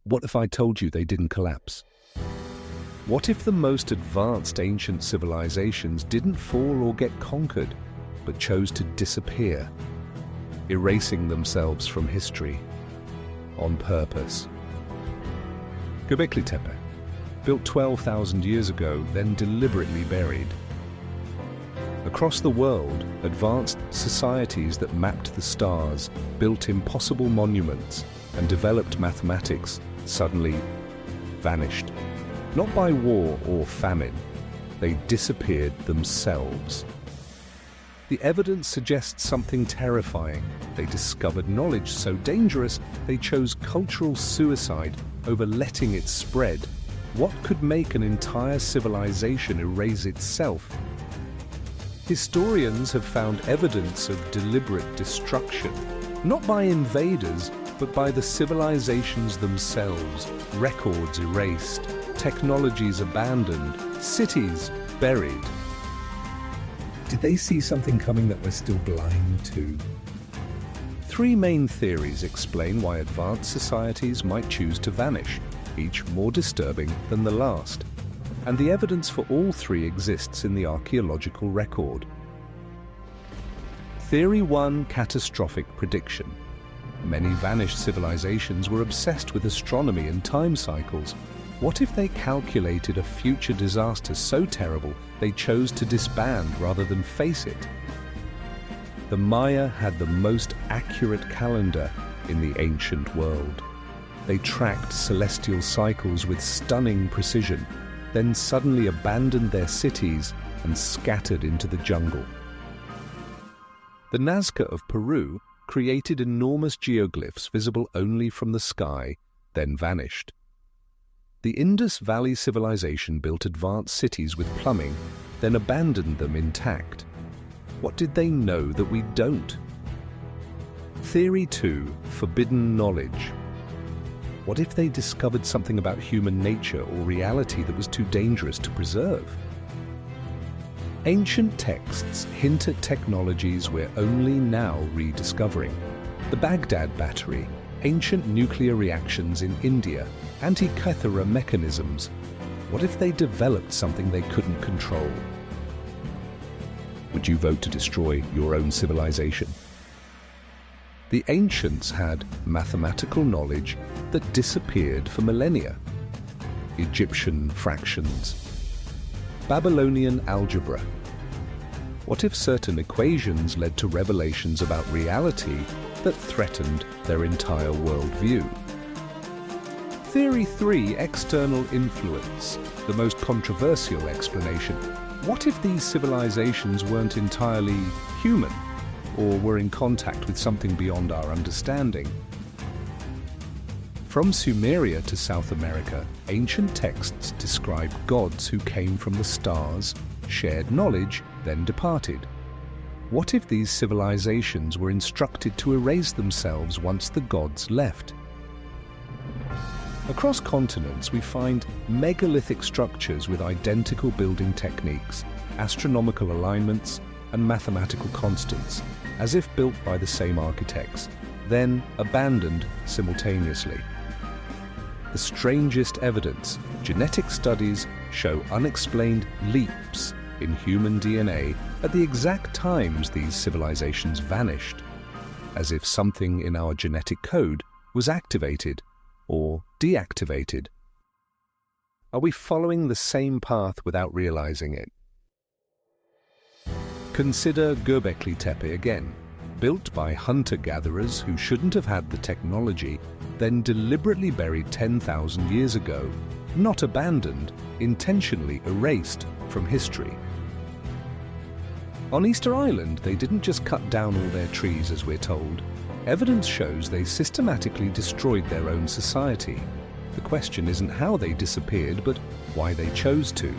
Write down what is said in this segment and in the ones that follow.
What if I told you they didn't collapse? What if the most advanced ancient civilizations didn't fall or get conquered, but chose to disappear, erasing themselves from history on purpose? Göbekli Tepe, built 12,000 years ago, then deliberately buried. Across the world, advanced societies that mapped the stars, built impossible monuments, and developed mathematics suddenly vanished. Not by war or famine, they disappeared themselves. The evidence suggests something terrifying. They discovered knowledge so dangerous they chose cultural suicide over letting it spread. What could make an entire civilization erase itself? Historians have found evidence of deliberate destruction, not by invaders, but by the civilizations themselves. Records erased, technologies abandoned, cities buried. Did they see something coming that we're still blind to? Three main theories explain why advanced societies might choose to vanish, each more disturbing than the last. And the evidence for all three exists in the archaeological record. Theory 1: catastrophic prediction. Many vanished civilizations were obsessed with astronomy and time cycles. What if they calculated a future disaster so terrible they chose to disband rather than face it? The Maya had the most accurate calendar in the ancient world. They tracked celestial cycles with stunning precision, then suddenly abandoned their cities and scattered into the jungle. The Nazca of Peru created enormous geoglyphs visible only from the sky, then vanished. The Indus Valley civilization built advanced cities with plumbing, then abandoned them intact. What did they know that we don't? Theory 2: forbidden knowledge. What if they discovered something about human nature or reality that was too dangerous to preserve? Ancient texts hint at technologies we're only now rediscovering. The Baghdad battery, ancient nuclear reactions in India, Antikythera mechanisms. What if they developed something they couldn't control? Would you vote to destroy your own civilization? The ancients had mathematical knowledge that disappeared for millennia. Egyptian fractions, Babylonian algebra. What if certain equations led to revelations about reality that threatened their entire worldview? Theory 3: external influence, the most controversial explanation. What if these civilizations weren't entirely human, or were in contact with something beyond our understanding? From Sumeria to South America, ancient texts describe gods who came from the stars, shared knowledge, then departed. What if these civilizations were instructed to erase themselves once the gods left? Across continents, we find megalithic structures with identical building techniques, astronomical alignments, and mathematical constants, as if built by the same architects, then abandoned simultaneously. The strangest evidence: genetic studies show unexplained leaps in human DNA at the exact times these civilizations vanished, as if something in our genetic code was activated or deactivated. Are we following the same path without realizing it? Consider Göbekli Tepe again, built by hunter-gatherers who shouldn't have had the technology, then deliberately buried 10,000 years ago, not abandoned, intentionally erased from history. On Easter Island, they didn't just cut down all their trees, as we're told. Evidence shows they systematically destroyed their own society. The question isn't how they disappeared, but why they chose to.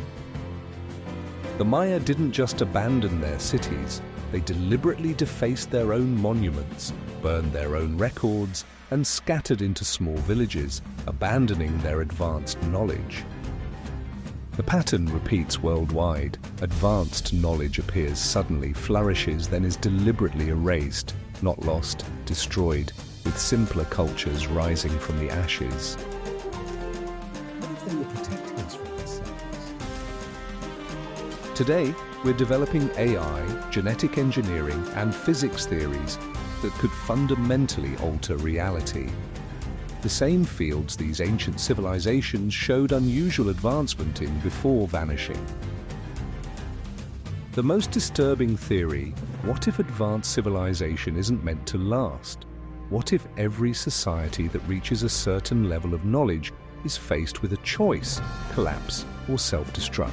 The Maya didn't just abandon their cities, they deliberately defaced their own monuments, burned their own records, and scattered into small villages, abandoning their advanced knowledge. The pattern repeats worldwide. Advanced knowledge appears suddenly, flourishes, then is deliberately erased, not lost, destroyed, with simpler cultures rising from the ashes. they were protecting us from ourselves? Today, we're developing AI, genetic engineering, and physics theories that could fundamentally alter reality. The same fields these ancient civilizations showed unusual advancement in before vanishing. The most disturbing theory: what if advanced civilization isn't meant to last? What if every society that reaches a certain level of knowledge is faced with a choice: collapse or self-destruct?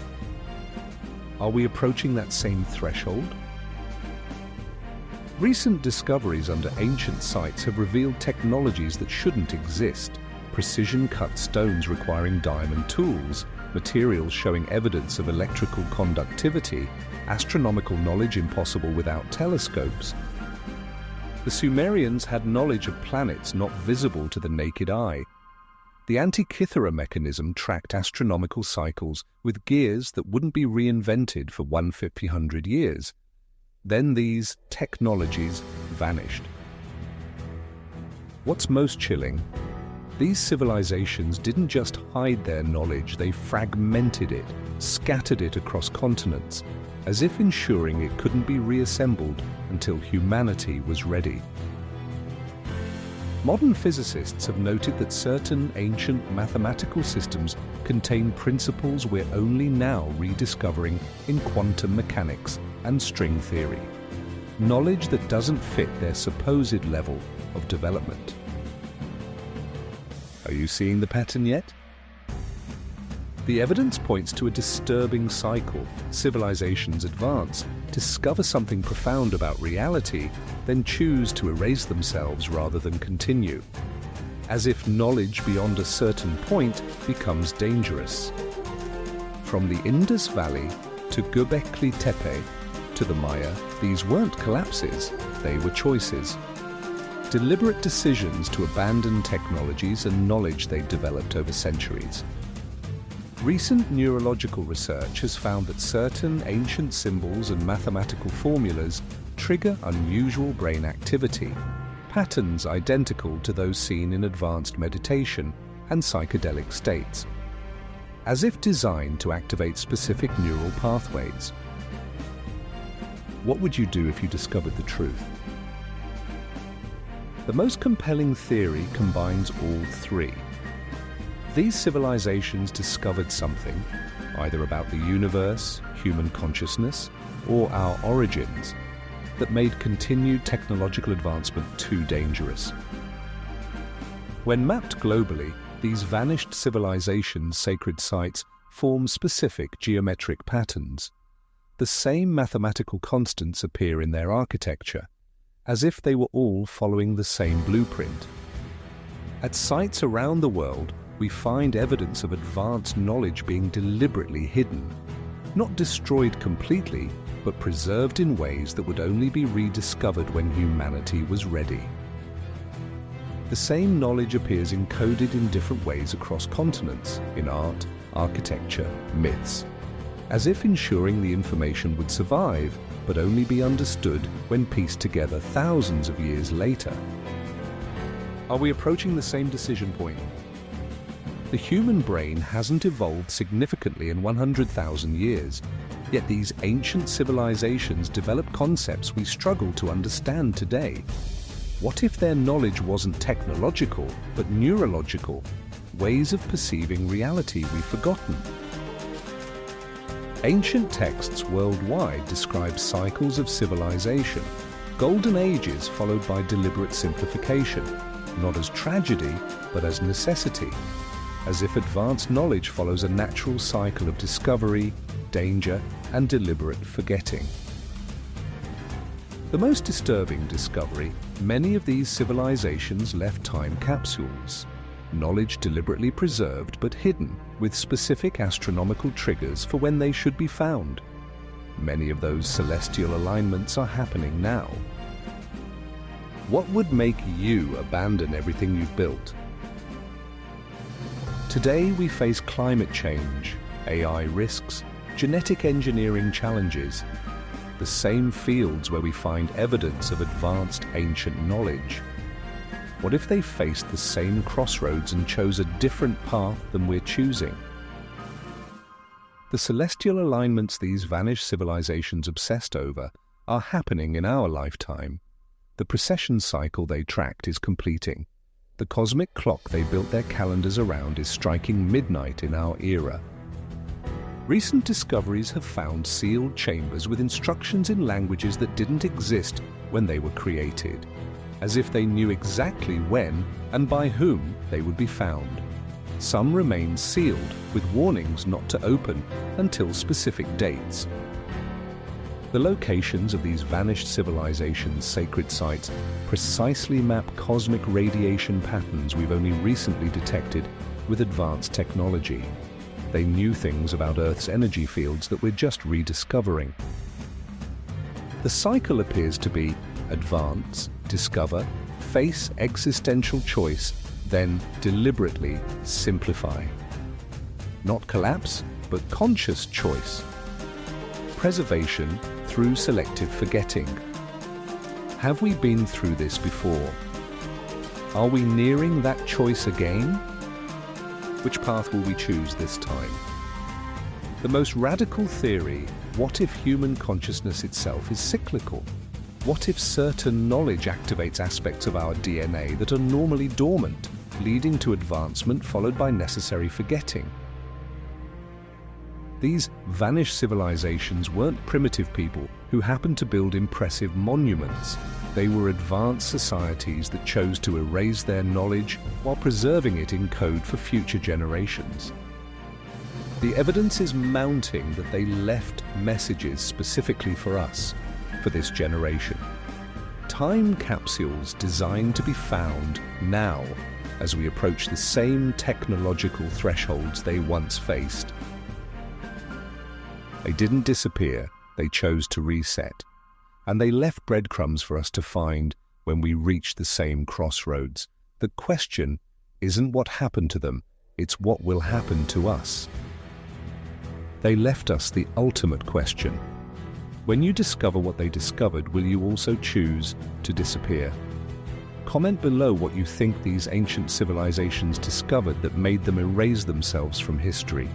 Are we approaching that same threshold? Recent discoveries under ancient sites have revealed technologies that shouldn't exist. Precision-cut stones requiring diamond tools, materials showing evidence of electrical conductivity, astronomical knowledge impossible without telescopes. The Sumerians had knowledge of planets not visible to the naked eye. The Antikythera mechanism tracked astronomical cycles with gears that wouldn't be reinvented for 100 years. Then these technologies vanished. What's most chilling? These civilizations didn't just hide their knowledge, they fragmented it, scattered it across continents, as if ensuring it couldn't be reassembled until humanity was ready. Modern physicists have noted that certain ancient mathematical systems contain principles we're only now rediscovering in quantum mechanics and string theory. Knowledge that doesn't fit their supposed level of development. Are you seeing the pattern yet? The evidence points to a disturbing cycle. Civilizations advance, discover something profound about reality, then choose to erase themselves rather than continue. As if knowledge beyond a certain point becomes dangerous. From the Indus Valley to Göbekli Tepe to the Maya, these weren't collapses, they were choices. Deliberate decisions to abandon technologies and knowledge they'd developed over centuries. Recent neurological research has found that certain ancient symbols and mathematical formulas trigger unusual brain activity, patterns identical to those seen in advanced meditation and psychedelic states, as if designed to activate specific neural pathways. What would you do if you discovered the truth? The most compelling theory combines all three. These civilizations discovered something, either about the universe, human consciousness, or our origins, that made continued technological advancement too dangerous. When mapped globally, these vanished civilizations' sacred sites form specific geometric patterns. The same mathematical constants appear in their architecture, as if they were all following the same blueprint. At sites around the world, we find evidence of advanced knowledge being deliberately hidden, not destroyed completely, but preserved in ways that would only be rediscovered when humanity was ready. The same knowledge appears encoded in different ways across continents, in art, architecture, myths, as if ensuring the information would survive, but only be understood when pieced together thousands of years later. Are we approaching the same decision point? The human brain hasn't evolved significantly in 100,000 years, yet these ancient civilizations developed concepts we struggle to understand today. What if their knowledge wasn't technological, but neurological, ways of perceiving reality we've forgotten? Ancient texts worldwide describe cycles of civilization, golden ages followed by deliberate simplification, not as tragedy, but as necessity, as if advanced knowledge follows a natural cycle of discovery, danger, and deliberate forgetting. The most disturbing discovery: many of these civilizations left time capsules, knowledge deliberately preserved but hidden, with specific astronomical triggers for when they should be found. Many of those celestial alignments are happening now. What would make you abandon everything you've built? Today we face climate change, AI risks, genetic engineering challenges, the same fields where we find evidence of advanced ancient knowledge. What if they faced the same crossroads and chose a different path than we're choosing? The celestial alignments these vanished civilizations obsessed over are happening in our lifetime. The precession cycle they tracked is completing. The cosmic clock they built their calendars around is striking midnight in our era. Recent discoveries have found sealed chambers with instructions in languages that didn't exist when they were created, as if they knew exactly when and by whom they would be found. Some remain sealed, with warnings not to open until specific dates. The locations of these vanished civilizations' sacred sites precisely map cosmic radiation patterns we've only recently detected with advanced technology. They knew things about Earth's energy fields that we're just rediscovering. The cycle appears to be advance, discover, face existential choice, then deliberately simplify. Not collapse, but conscious choice. Preservation through selective forgetting. Have we been through this before? Are we nearing that choice again? Which path will we choose this time? The most radical theory, what if human consciousness itself is cyclical? What if certain knowledge activates aspects of our DNA that are normally dormant, leading to advancement followed by necessary forgetting? These vanished civilizations weren't primitive people who happened to build impressive monuments. They were advanced societies that chose to erase their knowledge while preserving it in code for future generations. The evidence is mounting that they left messages specifically for us, for this generation. Time capsules designed to be found now as we approach the same technological thresholds they once faced. They didn't disappear, they chose to reset. And they left breadcrumbs for us to find when we reach the same crossroads. The question isn't what happened to them, it's what will happen to us. They left us the ultimate question. When you discover what they discovered, will you also choose to disappear? Comment below what you think these ancient civilizations discovered that made them erase themselves from history.